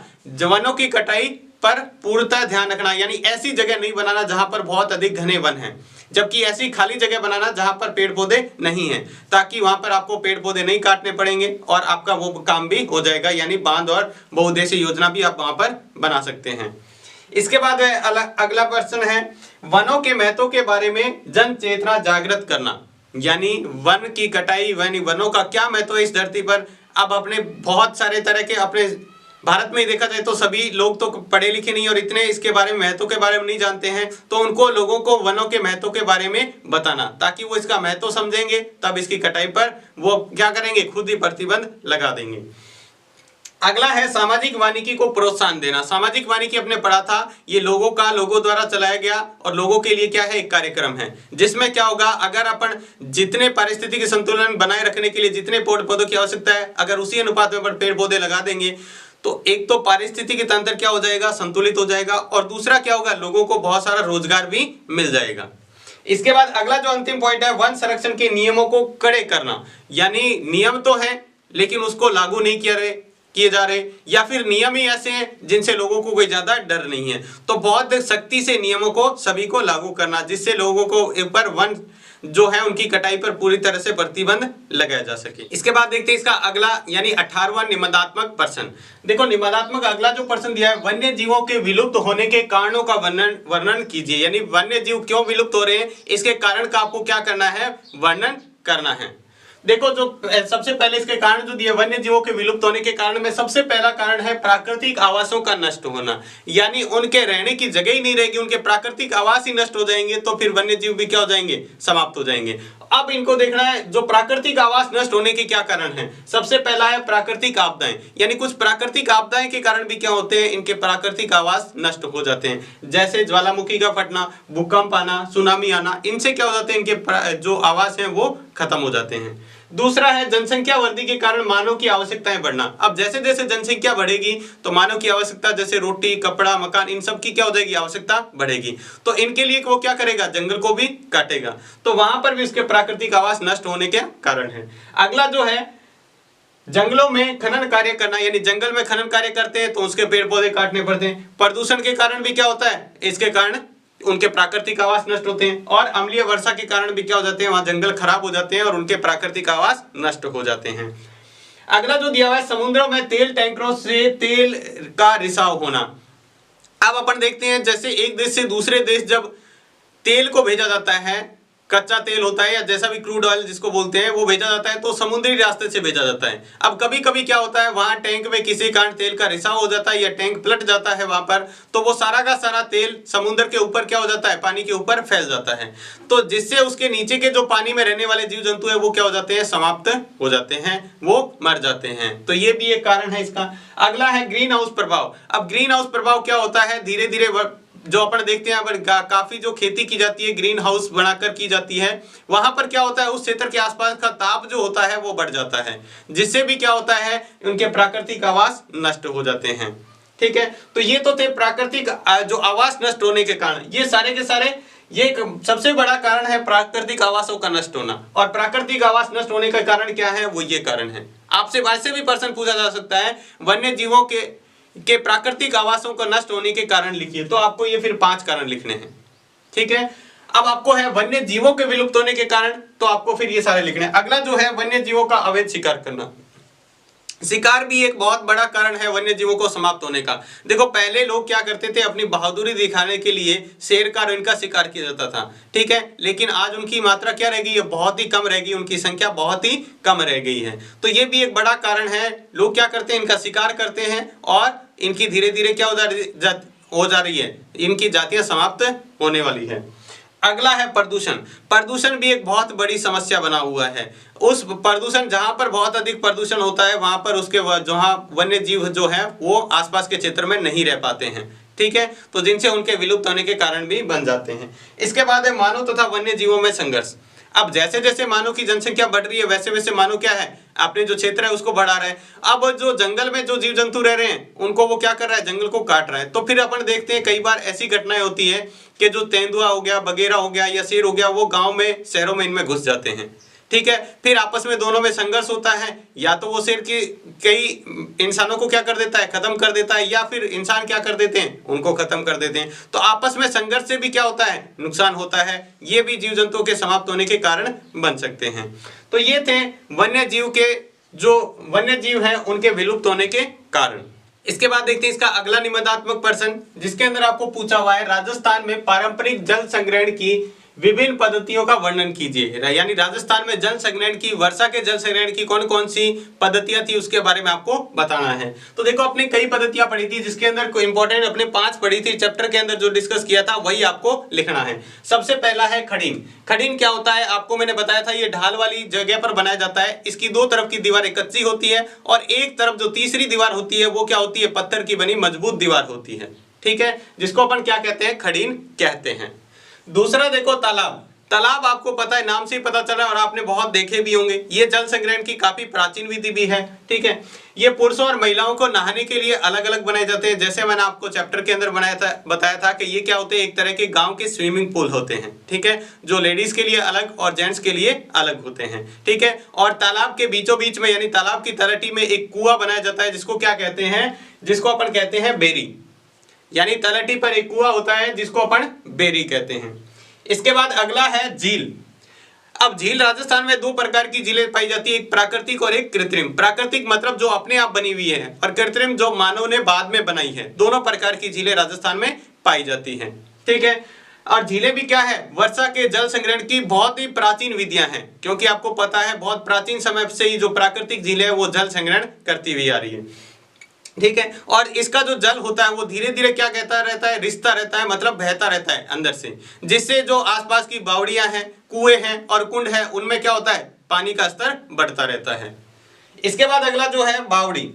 वनों की कटाई पर पूर्णतः ध्यान रखना। यानी ऐसी जगह नहीं बनाना जहां पर बहुत अधिक घने वन हैं, जबकि ऐसी खाली जगह बनाना जहां पर पेड़ पौधे नहीं हैं, ताकि वहां पर आपको पेड़ पौधे नहीं काटने पड़ेंगे और आपका वो काम भी हो जाएगा। यानी बांध और बहुउद्देशीय योजना भी आप वहां पर बना सकते हैं। इसके बाद अगला प्रश्न है वनों के महत्व के बारे में जन चेतना जागृत करना। यानी वन की कटाई, वनों का क्या महत्व है इस धरती पर। अब अपने बहुत सारे तरह के अपने भारत में देखा जाए तो सभी लोग तो पढ़े लिखे नहीं और इतने इसके बारे में महत्व के बारे में नहीं जानते हैं, तो उनको लोगों को वनों के महत्व के बारे में बताना ताकि वो इसका महत्व समझेंगे, तब इसकी कटाई पर वो क्या करेंगे, खुद ही प्रतिबंध लगा देंगे। अगला है सामाजिक वानिकी को प्रोत्साहन देना। सामाजिक वानिकी अपने पढ़ा था, ये लोगों द्वारा चलाया गया और लोगों के लिए क्या है, एक कार्यक्रम है जिसमें क्या होगा, अगर अपन जितने पारिस्थितिक संतुलन बनाए रखने के लिए जितने पेड़ पौधों की आवश्यकता है, अगर उसी अनुपात में पेड़ पौधे लगा देंगे तो एक तो पारिस्थितिक तंत्र क्या हो जाएगा, संतुलित हो जाएगा, और दूसरा क्या होगा, लोगों को बहुत सारा रोजगार भी मिल जाएगा। इसके बाद अगला जो अंतिम पॉइंट है वन संरक्षण के नियमों को कड़े करना। यानी नियम तो है लेकिन उसको लागू नहीं किए जा रहे, या फिर नियम ही ऐसे हैं जिनसे लोगों को कोई ज्यादा डर नहीं है, तो बहुत सख्ती से नियमों को सभी को लागू करना जिससे लोगों को ऊपर वन जो है उनकी कटाई पर पूरी तरह से प्रतिबंध लगाया जा सके। इसके बाद देखते हैं इसका अगला यानी 18वां निबंधात्मक प्रश्न। देखो निबंधात्मक अगला जो प्रश्न दिया है, वन्य जीवों के विलुप्त होने के कारणों का वर्णन कीजिए। यानी वन्य जीव क्यों विलुप्त हो रहे हैं, इसके कारण का आपको क्या करना है, वर्णन करना है। देखो जो सबसे पहले इसके कारण जो दिए वन्य जीवों के विलुप्त होने के कारण में सबसे पहला कारण है प्राकृतिक आवासों का नष्ट होना, यानी उनके रहने की जगह ही नहीं रहेगी, उनके प्राकृतिक आवास ही नष्ट हो जाएंगे तो फिर वन्य जीव भी क्या हो जाएंगे, समाप्त हो जाएंगे। अब इनको देखना है जो प्राकृतिक आवास नष्ट होने के क्या कारण हैं। सबसे पहला है प्राकृतिक आपदाएं, यानी कुछ प्राकृतिक आपदाएं के कारण भी क्या होते हैं, इनके प्राकृतिक आवास नष्ट हो जाते हैं, जैसे ज्वालामुखी का फटना, भूकंप आना, सुनामी आना, इनसे क्या हो जाते हैं, इनके जो आवास हैं वो खत्म हो जाते हैं। दूसरा है जनसंख्या वृद्धि के कारण मानव की आवश्यकताएं बढ़ना। अब जैसे जैसे जनसंख्या बढ़ेगी तो मानव की आवश्यकता जैसे रोटी, कपड़ा, मकान, इन सब की क्या हो जाएगी, आवश्यकता बढ़ेगी। तो इनके लिए वो क्या करेगा, जंगल को भी काटेगा, तो वहां पर भी उसके प्राकृतिक आवास नष्ट होने के कारण है। अगला जो है जंगलों में खनन कार्य करना, यानी जंगल में खनन कार्य करते हैं तो उसके पेड़ पौधे काटने पड़ते हैं। प्रदूषण के कारण भी क्या होता है, इसके कारण उनके प्राकृतिक आवास नष्ट होते हैं, और अम्लीय वर्षा के कारण भी क्या हो जाते हैं, वहां जंगल खराब हो जाते हैं और उनके प्राकृतिक आवास नष्ट हो जाते हैं। अगला जो दिया हुआ है समुद्रों में तेल टैंकरों से तेल का रिसाव होना। अब अपन देखते हैं जैसे एक देश से दूसरे देश जब तेल को भेजा जाता है, कच्चा तेल होता है या जैसा भी क्रूड ऑयल जिसको बोलते हैं, वो भेजा जाता है तो समुद्री रास्ते से भेजा जाता है। अब कभी कभी क्या होता है, वहां टैंक में किसी कारण तेल का रिसाव हो जाता है या टैंक पलट जाता है वहां पर, तो वो सारा का सारा तेल समुद्र के ऊपर क्या हो जाता है, पानी के ऊपर फैल जाता है, तो जिससे उसके नीचे के जो पानी में रहने वाले जीव जंतु है वो क्या हो जाते हैं, समाप्त हो जाते हैं, वो मर जाते हैं। तो ये भी एक कारण है इसका। अगला है ग्रीन हाउस प्रभाव। अब ग्रीन हाउस प्रभाव क्या होता है, धीरे धीरे जो अपन देखते हैं काफी जो खेती की जाती है ग्रीन हाउस बनाकर की जाती है, वहां पर क्या होता है, उस क्षेत्र के आसपास का ताप जो होता है वो बढ़ जाता है, जिससे भी क्या होता है, उनके प्राकृतिक आवास नष्ट हो जाते हैं। ठीक है, तो ये तो थे प्राकृतिक जो आवास नष्ट होने के कारण। ये सारे के सारे ये सबसे बड़ा कारण है प्राकृतिक आवासों का नष्ट होना, और प्राकृतिक आवास नष्ट होने का कारण क्या है, वो ये कारण है। आपसे वैसे भी प्रश्न पूछा जा सकता है वन्य जीवों के प्राकृतिक आवासों को नष्ट होने के कारण लिखिए, तो आपको ये फिर 5 कारण लिखने हैं। ठीक है, अब आपको है वन्य जीवों के विलुप्त होने के कारण, तो आपको फिर ये सारे लिखने हैं। अगला जो है वन्य जीवों का अवैध शिकार करना। शिकार भी एक बहुत बड़ा कारण है वन्य जीवों को समाप्त होने का। देखो पहले लोग क्या करते थे, अपनी बहादुरी दिखाने के लिए शेर का और इनका शिकार किया जाता था, ठीक है, लेकिन आज उनकी मात्रा क्या रहेगी, ये बहुत ही कम रहेगी, उनकी संख्या बहुत ही कम रह गई है। तो ये भी एक बड़ा कारण है, लोग क्या करते हैं, इनका शिकार करते हैं और इनकी धीरे धीरे क्या हो जा रही है, इनकी जातियां समाप्त होने वाली है। अगला है प्रदूषण। प्रदूषण भी एक बहुत बड़ी समस्या बना हुआ है। उस प्रदूषण जहां पर बहुत अधिक प्रदूषण होता है वहां पर उसके जहां वन्य जीव जो है वो आसपास के क्षेत्र में नहीं रह पाते हैं, ठीक है, तो जिनसे उनके विलुप्त होने के कारण भी बन जाते हैं। इसके बाद है मानव तथा वन्य जीवों में संघर्ष। अब जैसे जैसे मानव की जनसंख्या बढ़ रही है वैसे वैसे मानव क्या है, अपने जो क्षेत्र है उसको बढ़ा रहा है। अब जो जंगल में जो जीव जंतु रह रहे हैं उनको वो क्या कर रहा है, जंगल को काट रहा है। तो फिर अपन देखते हैं कई बार ऐसी घटनाएं होती है कि जो तेंदुआ हो गया, बगेरा हो गया या शेर हो गया, वो गांव में शहरों में इनमें घुस जाते हैं, ठीक है, फिर आपस में दोनों में संघर्ष होता है, या तो वो शेर की कई इंसानों को क्या कर देता है, खत्म कर देता है, या फिर इंसान क्या कर देते हैं, उनको खत्म कर देते हैं। तो आपस में संघर्ष से भी क्या होता है, नुकसान होता है। ये भी जीव जंतुओं के समाप्त होने के कारण बन सकते हैं। तो ये थे वन्य जीव के, जो वन्य जीव हैं उनके विलुप्त होने के कारण। इसके बाद देखते हैं इसका अगला निबंधात्मक प्रश्न, जिसके अंदर आपको पूछा हुआ है राजस्थान में पारंपरिक जल संग्रहण की विभिन्न पद्धतियों का वर्णन कीजिए। यानी राजस्थान में जल संग्रहण की, वर्षा के जल संग्रहण की कौन कौन सी पद्धतियां थी उसके बारे में आपको बताना है। तो देखो अपने कई पद्धतियां पढ़ी थी, जिसके अंदर कोई इंपॉर्टेंट अपने 5 पढ़ी थी, चैप्टर के अंदर जो डिस्कस किया था वही आपको लिखना है। सबसे पहला है खड़ीन। खड़ीन क्या होता है, आपको मैंने बताया था, ये ढाल वाली जगह पर बनाया जाता है। इसकी 2 तरफ की दीवारें कच्ची होती है और एक तरफ जो तीसरी दीवार होती है वो क्या होती है, पत्थर की बनी मजबूत दीवार होती है, ठीक है, जिसको अपन क्या कहते हैं, खड़ीन कहते हैं। दूसरा देखो तालाब। तालाब आपको पता है, नाम से ही पता चला और आपने बहुत देखे भी होंगे। ये जल संग्रहण की काफी प्राचीन विधि भी है, ठीक है। ये पुरुषों और महिलाओं को नहाने के लिए अलग अलग बनाए जाते हैं। जैसे मैंने आपको चैप्टर के अंदर बताया था कि ये क्या होते हैं, एक तरह के गांव के स्विमिंग पूल होते हैं, ठीक है, जो लेडीज के लिए अलग और जेंट्स के लिए अलग होते हैं, ठीक है। और तालाब के बीचों बीच में यानी तालाब की तलहटी में एक कुआं बनाया जाता है, जिसको क्या कहते हैं, जिसको अपन कहते हैं बेरी। यानी तलहटी पर एक कुआं होता है जिसको अपन बेरी कहते हैं। इसके बाद अगला है झील। अब झील, राजस्थान में 2 प्रकार की झीलें पाई जाती है, एक प्राकृतिक और एक कृत्रिम। प्राकृतिक मतलब जो अपने आप बनी हुई है, और कृत्रिम जो मानव ने बाद में बनाई है। दोनों प्रकार की झीलें राजस्थान में पाई जाती हैं, ठीक है। और झीलें भी क्या है, वर्षा के जल संग्रहण की बहुत ही प्राचीन विधियां हैं, क्योंकि आपको पता है बहुत प्राचीन समय से ही जो प्राकृतिक झीलें है वो जल संग्रहण करती हुई आ रही है, ठीक है। और इसका जो जल होता है वो धीरे धीरे क्या कहता रहता है, रिसता रहता है, मतलब बहता रहता है अंदर से, जिससे जो आसपास की बावड़ियां हैं, कुएं हैं और कुंड है, उनमें क्या होता है, पानी का स्तर बढ़ता रहता है। इसके बाद अगला जो है बावड़ी।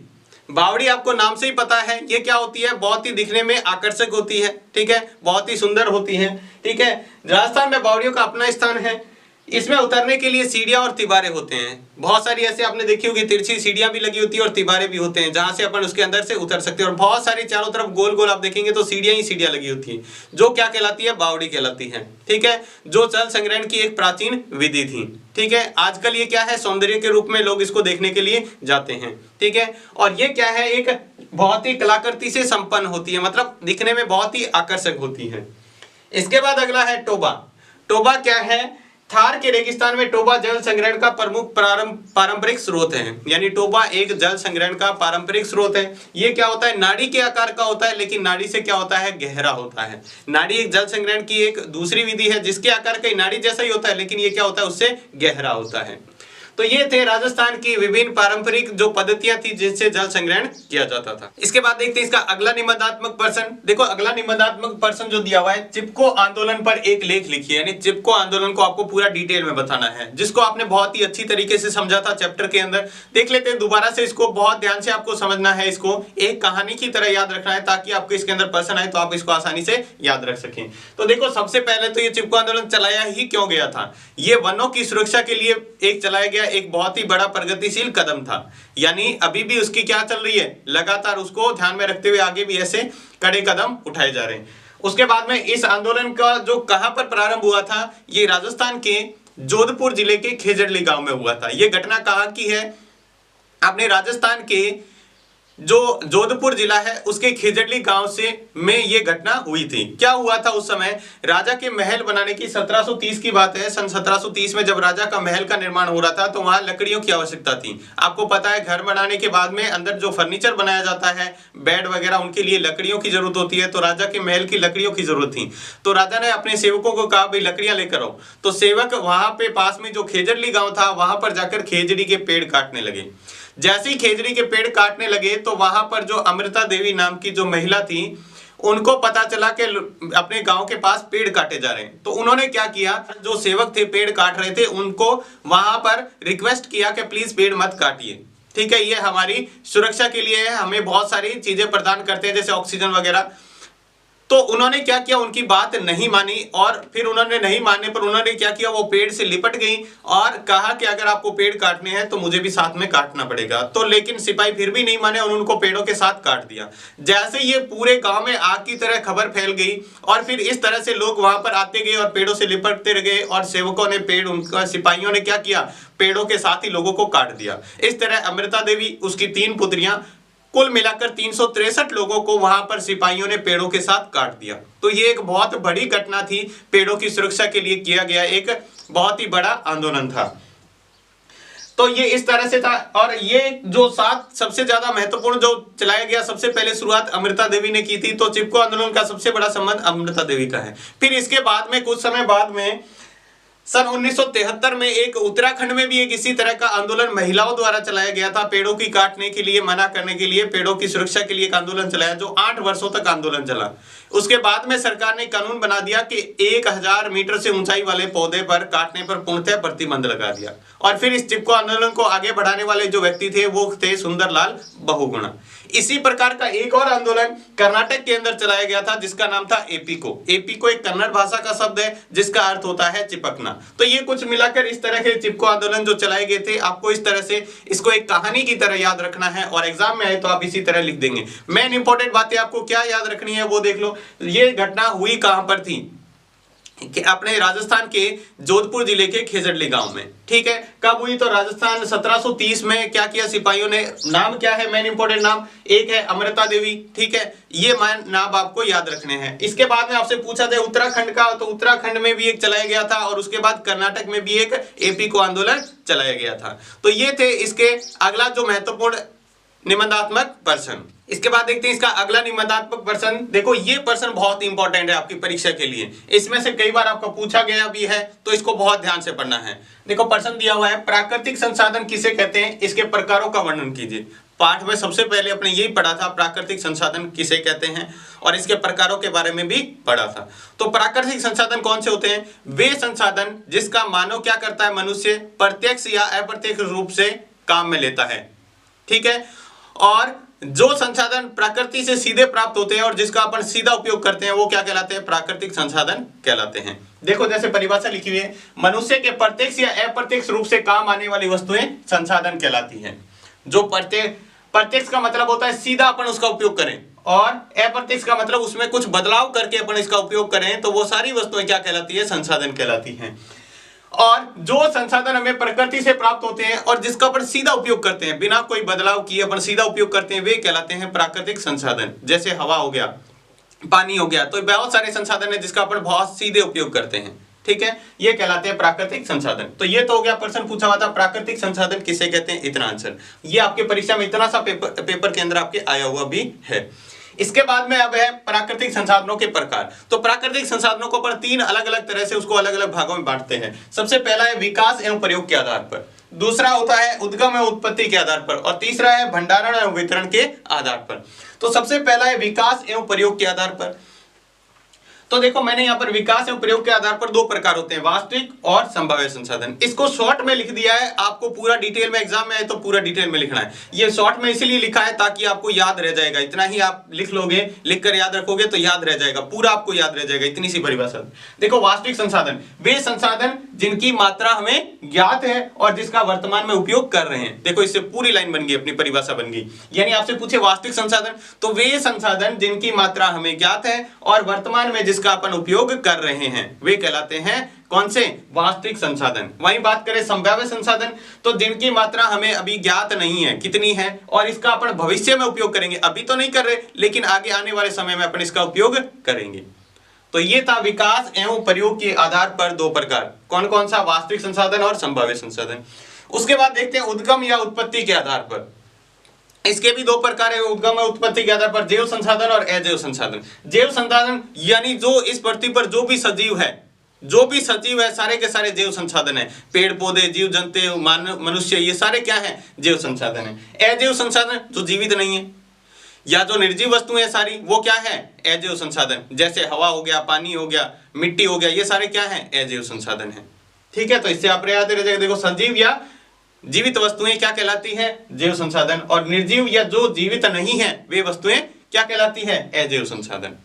बावड़ी आपको नाम से ही पता है ये क्या होती है, बहुत ही दिखने में आकर्षक होती है, ठीक है, बहुत ही सुंदर होती है, ठीक है। राजस्थान में बावड़ियों का अपना स्थान है। इसमें उतरने के लिए सीढ़ियां और तिबारे होते हैं, बहुत सारी ऐसे आपने देखी होगी तिरछी सीढ़ियां भी लगी होती है और तिबारे भी होते हैं, जहां से अपन उसके अंदर से उतर सकते हैं। और बहुत सारी चारों तरफ गोल गोल आप देखेंगे तो सीढ़ियां ही सीढ़ियां लगी होती हैं, जो क्या कहलाती है, बावड़ी कहलाती है, ठीक है, जो जल संग्रहण की एक प्राचीन विधि थी, ठीक है। आजकल ये क्या है, सौंदर्य के रूप में लोग इसको देखने के लिए जाते हैं, ठीक है। और ये क्या है, एक बहुत ही कलाकृति से संपन्न होती है, मतलब दिखने में बहुत ही आकर्षक होती है। इसके बाद अगला है टोबा। टोबा क्या है, थार के रेगिस्तान में टोबा जल संग्रहण का प्रमुख पारंपरिक स्रोत है, यानी टोबा एक जल संग्रहण का पारंपरिक स्रोत है। ये क्या होता है, नाड़ी के आकार का होता है, लेकिन नाड़ी से क्या होता है, गहरा होता है। नाड़ी एक जल संग्रहण की एक दूसरी विधि है जिसके आकार का नाड़ी जैसा ही होता है, लेकिन ये क्या होता है, उससे गहरा होता है। तो ये थे राजस्थान की विभिन्न पारंपरिक जो पद्धतियां थी जिनसे जल संग्रहण किया जाता था। इसके बाद देखते हैं इसका अगला निबंधात्मक प्रश्न। देखो अगला निबंधात्मक प्रश्न जो दिया हुआ है, चिपको आंदोलन पर एक लेख लिखिए, यानी चिपको आंदोलन को आपको पूरा डिटेल में बताना है, जिसको आपने बहुत ही अच्छी तरीके से समझा था चैप्टर के अंदर। देख लेते हैं दोबारा से, इसको बहुत ध्यान से आपको समझना है, इसको एक कहानी की तरह याद रखना है, ताकि आपको इसके अंदर प्रश्न आए तो आप इसको आसानी से याद रख सकें। तो देखो सबसे पहले तो ये चिपको आंदोलन चलाया ही क्यों गया था, ये वनों की सुरक्षा के लिए एक चलाया गया एक बहुत ही बड़ा प्रगतिशील कदम था। यानी अभी भी उसकी क्या चल रही है, लगातार उसको ध्यान में रखते हुए आगे भी ऐसे कड़े कदम उठाए जा रहे हैं। उसके बाद में इस आंदोलन का जो कहां पर प्रारंभ हुआ था, ये राजस्थान के जोधपुर जिले के खेजड़ली गांव में हुआ था। ये घटना कहां की है, अपने राजस्थान के जो जोधपुर जिला है उसके खेजड़ली गांव से में ये घटना हुई थी। क्या हुआ था उस समय, राजा के महल बनाने की 1730 की बात है। सन 1730 में जब राजा का महल का निर्माण हो रहा था तो वहां लकड़ियों की आवश्यकता थी। आपको पता है घर बनाने के बाद में अंदर जो फर्नीचर बनाया जाता है, बेड वगैरह, उनके लिए लकड़ियों की जरूरत होती है। तो राजा के महल की लकड़ियों की जरूरत थी, तो राजा ने अपने सेवकों को कहा भाई लकड़ियां लेकर आओ। तो सेवक वहां पे पास में जो खेजड़ली गांव था वहां पर जाकर खेजड़ी के पेड़ काटने लगे। जैसे ही खेजड़ी के पेड़ काटने लगे तो वहां पर जो अमृता देवी नाम की जो महिला थी, उनको पता चला कि अपने गांव के पास पेड़ काटे जा रहे हैं। तो उन्होंने क्या किया, जो सेवक थे पेड़ काट रहे थे उनको वहां पर रिक्वेस्ट किया कि प्लीज पेड़ मत काटिए, ठीक है, ये हमारी सुरक्षा के लिए है, हमें बहुत सारी चीजें प्रदान करते हैं जैसे ऑक्सीजन वगैरह। तो उन्होंने क्या किया, उनकी बात नहीं मानी, और फिर उन्होंने नहीं मानने पर उन्होंने क्या किया, वो पेड़ से लिपट गई और कहा कि अगर आपको पेड़ काटने हैं तो मुझे भी साथ में काटना पड़ेगा। तो लेकिन सिपाही फिर भी नहीं माने और उनको पेड़ों के साथ काट दिया। जैसे ये पूरे गांव में आग की तरह खबर फैल गई और फिर इस तरह से लोग वहां पर आते गए और पेड़ों से लिपटते गए, और सेवकों ने पेड़, उनका सिपाहियों ने क्या किया, पेड़ों के साथ ही लोगों को काट दिया। इस तरह अमृता देवी, उसकी 3 पुत्रियां, कुल मिलाकर 363 लोगों को वहां पर सिपाहियों ने पेड़ों के साथ काट दिया। तो ये एक बहुत बड़ी घटना थी, पेड़ों की सुरक्षा के लिए किया गया एक बहुत ही बड़ा आंदोलन था। तो ये इस तरह से था। और ये जो 7 सबसे ज्यादा महत्वपूर्ण जो चलाया गया, सबसे पहले शुरुआत अमृता देवी ने की थी। तो चिपको आंदोलन का सबसे बड़ा संबंध अमृता देवी का है। फिर इसके बाद में कुछ समय बाद में सन 1973 में एक उत्तराखंड में भी एक इसी तरह का आंदोलन महिलाओं द्वारा चलाया गया था। पेड़ों की काटने के लिए, मना करने के लिए, पेड़ों की सुरक्षा के लिए एक आंदोलन चलाया जो 8 वर्षों तक आंदोलन चला। उसके बाद में सरकार ने कानून बना दिया कि 1000 मीटर से ऊंचाई वाले पौधे पर काटने पर पूर्णतः प्रतिबंध लगा दिया। और फिर इस चिपको आंदोलन को आगे बढ़ाने वाले जो व्यक्ति थे वो थे सुंदरलाल बहुगुणा। इसी प्रकार का एक और आंदोलन कर्नाटक के अंदर चलाया गया था जिसका नाम था एपीको। एपीको एक कन्नड़ भाषा का शब्द है जिसका अर्थ होता है चिपकना। तो ये कुछ मिलाकर इस तरह के चिपको आंदोलन जो चलाए गए थे, आपको इस तरह से इसको एक कहानी की तरह याद रखना है और एग्जाम में आए तो आप इसी तरह लिख देंगे। मेन इंपॉर्टेंट बातें आपको क्या याद रखनी है वो देख लो। ये घटना हुई कहां पर थी कि अपने राजस्थान के जोधपुर जिले के खेजड़ली गांव में, ठीक है। कब हुई, तो राजस्थान 1730 में क्या किया सिपाहियों ने, नाम क्या है, मेन इंपॉर्टेंट नाम एक है अमृता देवी, ठीक है, ये नाम आपको याद रखने हैं। इसके बाद में आपसे पूछा जाए उत्तराखंड का, तो उत्तराखंड में भी एक चलाया गया था और उसके बाद कर्नाटक में भी एक एपीको आंदोलन चलाया गया था। तो ये थे इसके अगला जो महत्वपूर्ण निबंधात्मक प्रश्न। इसके बाद देखते हैं इसका अगला निबंधात्मक प्रश्न। देखो ये प्रश्न बहुत इंपॉर्टेंट है आपकी परीक्षा के लिए, इसमें से कई बार आपको पूछा गया भी है, तो इसको बहुत ध्यान से पढ़ना है। देखो प्रश्न दिया हुआ है, प्राकृतिक संसाधन किसे कहते हैं, इसके प्रकारों का वर्णन कीजिए। पाठ में सबसे पहले अपने यही पढ़ा था, प्राकृतिक संसाधन किसे कहते हैं, और इसके प्रकारों के बारे में भी पढ़ा था। तो प्राकृतिक संसाधन कौन से होते हैं, वे संसाधन जिसका मानव क्या करता है, मनुष्य प्रत्यक्ष या अप्रत्यक्ष रूप से काम में लेता है, ठीक है। और जो संसाधन प्रकृति से सीधे प्राप्त होते हैं और जिसका अपन सीधा उपयोग करते हैं, वो क्या कहलाते हैं, प्राकृतिक संसाधन कहलाते हैं। देखो जैसे परिभाषा लिखी हुई है, मनुष्य के प्रत्यक्ष या अप्रत्यक्ष रूप से काम आने वाली वस्तुएं संसाधन कहलाती हैं। जो प्रत्यक्ष का मतलब होता है सीधा अपन उसका उपयोग करें, और अप्रत्यक्ष का मतलब उसमें कुछ बदलाव करके अपन इसका उपयोग करें, तो वो सारी वस्तुएं क्या कहलाती है, संसाधन कहलाती हैं। और जो संसाधन हमें प्रकृति से प्राप्त होते हैं और जिसका अपन सीधा उपयोग करते हैं, बिना कोई बदलाव किए अपन सीधा उपयोग करते हैं, वे कहलाते हैं प्राकृतिक संसाधन। जैसे हवा हो गया, पानी हो गया, तो बहुत सारे संसाधन है जिसका अपन बहुत सीधे उपयोग करते हैं, ठीक है, ये कहलाते हैं प्राकृतिक संसाधन। तो ये तो हो गया, प्रश्न पूछा हुआ था प्राकृतिक संसाधन किसे कहते हैं, इतना आंसर। ये आपके परीक्षा में इतना सा पेपर के अंदर आपके आया हुआ भी है। इसके बाद में अब है प्राकृतिक संसाधनों के प्रकार। तो प्राकृतिक संसाधनों को अपन तीन अलग अलग तरह से उसको अलग अलग भागों में बांटते हैं। सबसे पहला है विकास एवं प्रयोग के आधार पर, दूसरा होता है उद्गम एवं उत्पत्ति के आधार पर, और तीसरा है भंडारण एवं वितरण के आधार पर। तो सबसे पहला है विकास एवं प्रयोग के आधार पर। तो देखो मैंने यहाँ पर विकास एवं प्रयोग के आधार पर दो प्रकार होते हैं, वास्तविक और संभाव्य संसाधन। इसको शॉर्ट में लिख दिया है, आपको पूरा डिटेल में एग्जाम में है तो पूरा डिटेल में लिखना है। ये शॉर्ट में इसीलिए लिखा है ताकि आपको याद रह जाएगा, इतना ही आप लिख लोगे, लिख कर याद रखोगे तो याद रह जाएगा, पूरा आपको याद रह जाएगा, इतनी सी परिभाषा। देखो वास्तविक संसाधन, वे संसाधन जिनकी मात्रा हमें ज्ञात है और जिसका वर्तमान में उपयोग कर रहे हैं। देखो इससे पूरी लाइन बन गई, अपनी परिभाषा बन गई। यानी आपसे पूछे वास्तविक संसाधन, तो वे संसाधन जिनकी मात्रा हमें ज्ञात है और वर्तमान में जिसका अपन उपयोग कर रहे हैं, वे कहलाते हैं कौन से, वास्तविक संसाधन। वहीं बात करें संभाव्य संसाधन, तो जिनकी मात्रा हमें अभी ज्ञात नहीं है कितनी है, और इसका अपन भविष्य में उपयोग करेंगे, अभी तो नहीं कर रहे लेकिन आगे आने वाले समय में अपन इसका उपयोग करेंगे। तो ये था विकास एवं प्रयोग के आधार पर दो प्रकार, कौन कौन सा, वास्तविक संसाधन और संभाव्य संसाधन। उसके बाद देखते हैं उद्गम या उत्पत्ति के आधार पर। इसके भी दो प्रकार है, उद्गम और उत्पत्ति के आधार पर जैव संसाधन और अजैव संसाधन। जैव संसाधन यानी जो इस पृथ्वी पर जो भी सजीव है, जो भी सजीव है सारे के सारे जैव संसाधन है। पेड़ पौधे, जीव जंतु, मनुष्य, ये सारे क्या है, जैव संसाधन है। अजैव संसाधन जो जीवित नहीं है या जो निर्जीव वस्तुएं है सारी, वो क्या है, अजैव संसाधन। जैसे हवा हो गया, पानी हो गया, मिट्टी हो गया, ये सारे क्या है, अजैव संसाधन है, ठीक है। तो इससे आप याद रह जाएगा, देखो सजीव या जीवित वस्तुएं क्या कहलाती है, जैव संसाधन, और निर्जीव या जो जीवित नहीं है वे वस्तुएं क्या कहलाती है, अजैव संसाधन।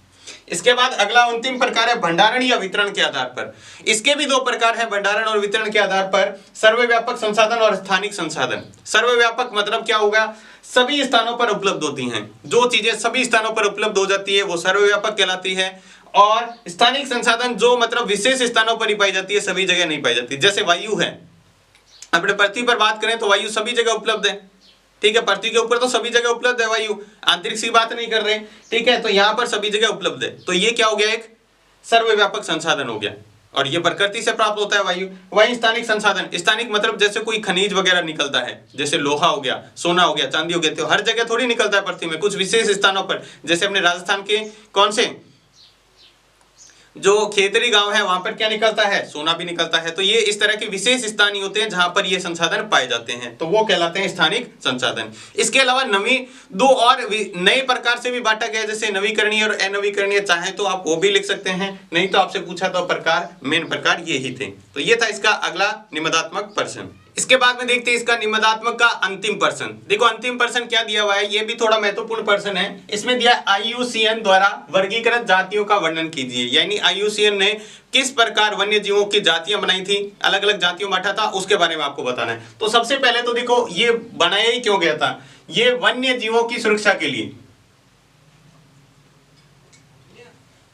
इसके बाद अगला अंतिम प्रकार है भंडारण या वितरण के आधार पर। इसके भी दो प्रकार है, भंडारण और वितरण के आधार पर, सर्वव्यापक संसाधन और स्थानिक संसाधन। सर्वव्यापक मतलब क्या होगा, सभी स्थानों पर उपलब्ध होती हैं, जो चीजें सभी स्थानों पर उपलब्ध हो जाती है वो सर्वव्यापक कहलाती है। और स्थानिक संसाधन जो मतलब विशेष स्थानों पर ही पाई जाती है, सभी जगह नहीं पाई जाती। जैसे वायु है, अपने पृथ्वी पर बात करें तो वायु सभी जगह उपलब्ध है, ठीक है, पृथ्वी के ऊपर तो सभी जगह उपलब्ध है वायु, आंतरिक की बात नहीं कर रहे, ठीक है। तो यहाँ पर सभी जगह उपलब्ध है, तो ये क्या हो गया, एक सर्वव्यापक संसाधन हो गया, और ये प्रकृति से प्राप्त होता है वायु। वहीं स्थानिक संसाधन, स्थानिक मतलब जैसे कोई खनिज वगैरह निकलता है, जैसे लोहा हो गया, सोना हो गया, चांदी हो गया, तो हर जगह थोड़ी निकलता है पृथ्वी में, कुछ विशेष स्थानों पर। जैसे अपने राजस्थान के कौन से जो खेतरी गांव है वहां पर क्या निकलता है, सोना भी निकलता है। तो ये इस तरह के विशेष स्थान ही होते हैं जहां पर ये संसाधन पाए जाते हैं, तो वो कहलाते हैं स्थानिक संसाधन। इसके अलावा दो और नए प्रकार से भी बांटा गया, जैसे नवीकरणीय और अनवीकरणीय। चाहे तो आप वो भी लिख सकते हैं, नहीं तो आपसे पूछा तो प्रकार, मेन प्रकार ये ही थे। तो ये था इसका अगला निबंधात्मक प्रश्न। इसके बाद में देखते हैं इसका निबंधात्मक का अंतिम प्रश्न। देखो अंतिम प्रश्न क्या दिया हुआ है, ये भी थोड़ा महत्वपूर्ण प्रश्न है। इसमें दिया IUCN द्वारा वर्गीकृत जातियों का वर्णन कीजिए। यानी IUCN ने किस प्रकार वन्य जीवों की जातियां बनाई थी, अलग अलग जातियों में बांटा था, उसके बारे में आपको बताना है। तो सबसे पहले तो देखो ये बनाया ही क्यों गया था, ये वन्य जीवों की सुरक्षा के लिए,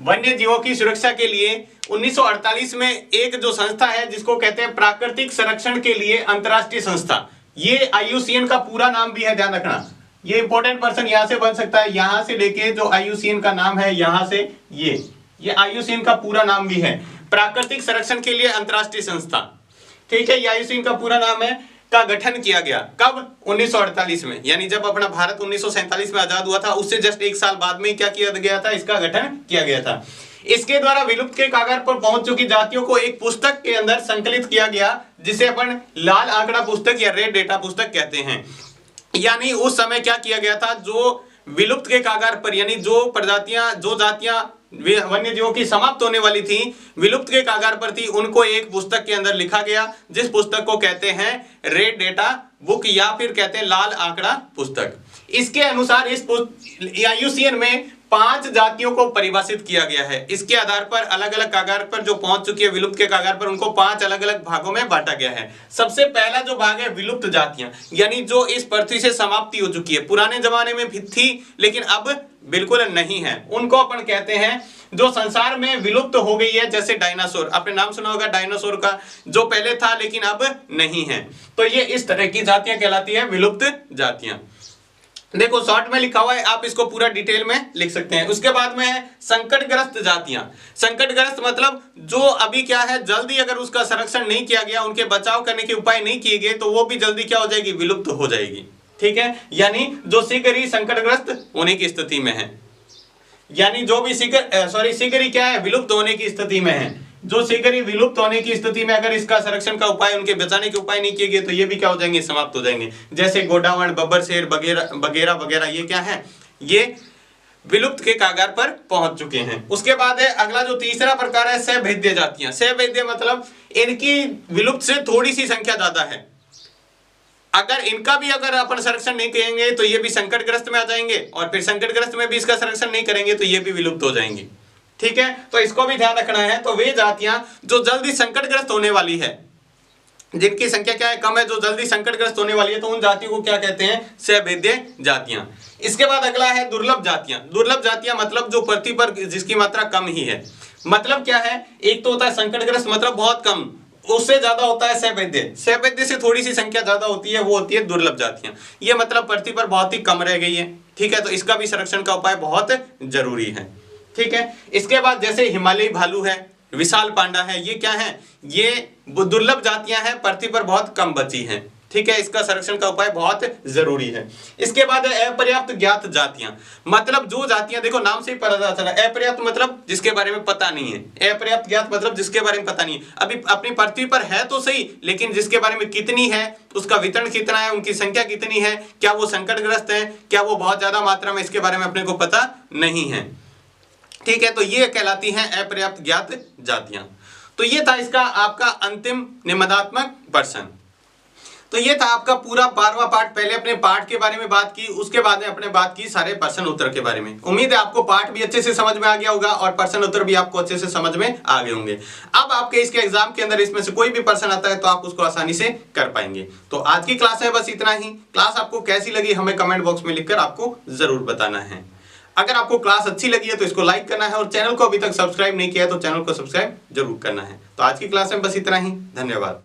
वन्य जीवों की सुरक्षा के लिए 1948 में एक जो संस्था है जिसको कहते हैं प्राकृतिक संरक्षण के लिए अंतरराष्ट्रीय संस्था, ये IUCN का पूरा नाम भी है, ध्यान रखना। ये इंपॉर्टेंट पर्सन यहां से बन सकता है, यहां से लेके जो IUCN का नाम है यहां से ये IUCN का पूरा नाम भी है, प्राकृतिक संरक्षण के लिए अंतरराष्ट्रीय संस्था, ठीक है। ये IUCN का पूरा नाम है, का गठन किया गया। कब? 1948 में, यानी जब अपना भारत 1947 में आजाद हुआ था, उससे जस्ट एक साल बाद में क्या किया गया था? इसका गठन किया गया था। इसके द्वारा विलुप्त के कगार पर पहुंच चुकी जातियों को एक पुस्तक के अंदर संकलित किया गया, जिसे अपन लाल आंकड़ा पुस्तक या रेड डेटा पुस्तक कहते हैं। यानी उस समय क्या किया गया था, जो विलुप्त के कगार पर, यानी जो प्रजातियां, जो जातियां वन्य जीवों की समाप्त होने वाली थी, विलुप्त के कगार पर थी, उनको एक पुस्तक के अंदर लिखा गया, जिस पुस्तक को कहते हैं रेड डेटा बुक या फिर कहते हैं लाल आंकड़ा पुस्तक। इसके अनुसार इस IUCN में 5 जातियों को परिभाषित किया गया है। इसके आधार पर अलग अलग कगार पर जो पहुंच चुकी है, विलुप्त के कगार पर, उनको 5 अलग अलग भागों में बांटा गया है। सबसे पहला जो भाग है विलुप्त जातियां, यानी जो इस पृथ्वी से समाप्ति हो चुकी है, पुराने जमाने में भी थी लेकिन अब बिल्कुल नहीं है, उनको अपन कहते हैं जो संसार में विलुप्त हो गई है। जैसे डायनासोर, आपने नाम सुना होगा डायनासोर का, जो पहले था लेकिन अब नहीं है। तो ये इस तरह की जातियां कहलाती है विलुप्त जातियां। देखो शॉर्ट में लिखा हुआ है, आप इसको पूरा डिटेल में लिख सकते हैं। उसके बाद में है संकटग्रस्त जातियां। संकटग्रस्त मतलब जो अभी क्या है, जल्दी अगर उसका संरक्षण नहीं किया गया, उनके बचाव करने के उपाय नहीं किए गए, तो वो भी जल्दी क्या हो जाएगी? विलुप्त हो जाएगी। ठीक है, यानी जो शीघ्र ही संकटग्रस्त होने की स्थिति में है, यानी जो भी शीघ्र ही क्या है? विलुप्त होने की स्थिति में है। जो शीघ्र ही विलुप्त होने की स्थिति में अगर इसका संरक्षण का उपाय, उनके बचाने के उपाय नहीं किए गए, तो ये भी क्या हो जाएंगे? समाप्त हो जाएंगे। जैसे गोडावण, बब्बर शेर वगैरह वगैरह, ये क्या है? ये विलुप्त के कगार पर पहुंच चुके हैं। उसके बाद है अगला जो तीसरा प्रकार है सहभेद्य जातियां। सहभेद्य मतलब इनकी विलुप्त से थोड़ी सी संख्या ज्यादा है, अगर इनका भी अगर अपन संरक्षण नहीं करेंगे तो ये भी संकटग्रस्त में आ जाएंगे, और फिर संकटग्रस्त में भी इसका संरक्षण नहीं करेंगे तो ये भी विलुप्त हो जाएंगे। ठीक है, तो इसको भी ध्यान रखना है। तो वे जातियां जो जल्दी संकटग्रस्त होने वाली है, जिनकी संख्या क्या है? कम है, जो जल्दी संकटग्रस्त होने वाली है, तो उन जातियों को क्या कहते हैं? सहभेद्य जातियां। इसके बाद अगला है दुर्लभ जातियां। दुर्लभ जातियां मतलब जो पृथ्वी पर जिसकी मात्रा कम ही है। मतलब क्या है? एक तो होता है संकटग्रस्त मतलब बहुत कम, उससे ज्यादा होता है सहभेद्य। सहभेद्य से थोड़ी सी संख्या ज्यादा होती है, वो होती है दुर्लभ जातियां। ये मतलब पृथ्वी पर बहुत ही कम रह गई है। ठीक है, तो इसका भी संरक्षण का उपाय बहुत जरूरी है। ठीक है, इसके बाद जैसे हिमालयी भालू है, विशाल पांडा है, ये क्या है? ये दुर्लभ जातियां हैं, पृथ्वी पर बहुत कम बची हैं। ठीक है, इसका संरक्षण का उपाय बहुत जरूरी है। इसके बाद है अपर्याप्त ज्ञात जातियां। मतलब जो जातियां, देखो नाम से ही पता चला, अपर्याप्त मतलब जिसके बारे में पता नहीं है, अपर्याप्त ज्ञात मतलब जिसके बारे में पता नहीं है। अभी अपनी पृथ्वी पर है तो सही, लेकिन जिसके बारे में कितनी है, उसका वितरण कितना है, उनकी संख्या कितनी है, क्या वो संकटग्रस्त है, क्या वो बहुत ज्यादा मात्रा में, इसके बारे में अपने को पता नहीं है। ठीक है, तो ये कहलाती हैं अपर्याप्त ज्ञात जातियां। तो ये था इसका आपका अंतिम निबंधात्मक प्रश्न। तो ये था आपका पूरा 12वां पार्ट। पहले अपने पाठ के बारे में बात की, उसके बाद में अपने बात की सारे प्रश्न उत्तर के बारे में। उम्मीद है आपको पाठ भी अच्छे से समझ में आ गया होगा और प्रश्न उत्तर भी आपको अच्छे से समझ में आ गए होंगे। अब आपके इसके एग्जाम के अंदर इसमें से कोई भी प्रश्न आता है तो आप उसको आसानी से कर पाएंगे। तो आज की क्लास है बस इतना ही। क्लास आपको कैसी लगी हमें कमेंट बॉक्स में लिखकर आपको जरूर बताना है। अगर आपको क्लास अच्छी लगी है तो इसको लाइक करना है, और चैनल को अभी तक सब्सक्राइब नहीं किया है तो चैनल को सब्सक्राइब जरूर करना है। तो आज की क्लास में बस इतना ही। धन्यवाद।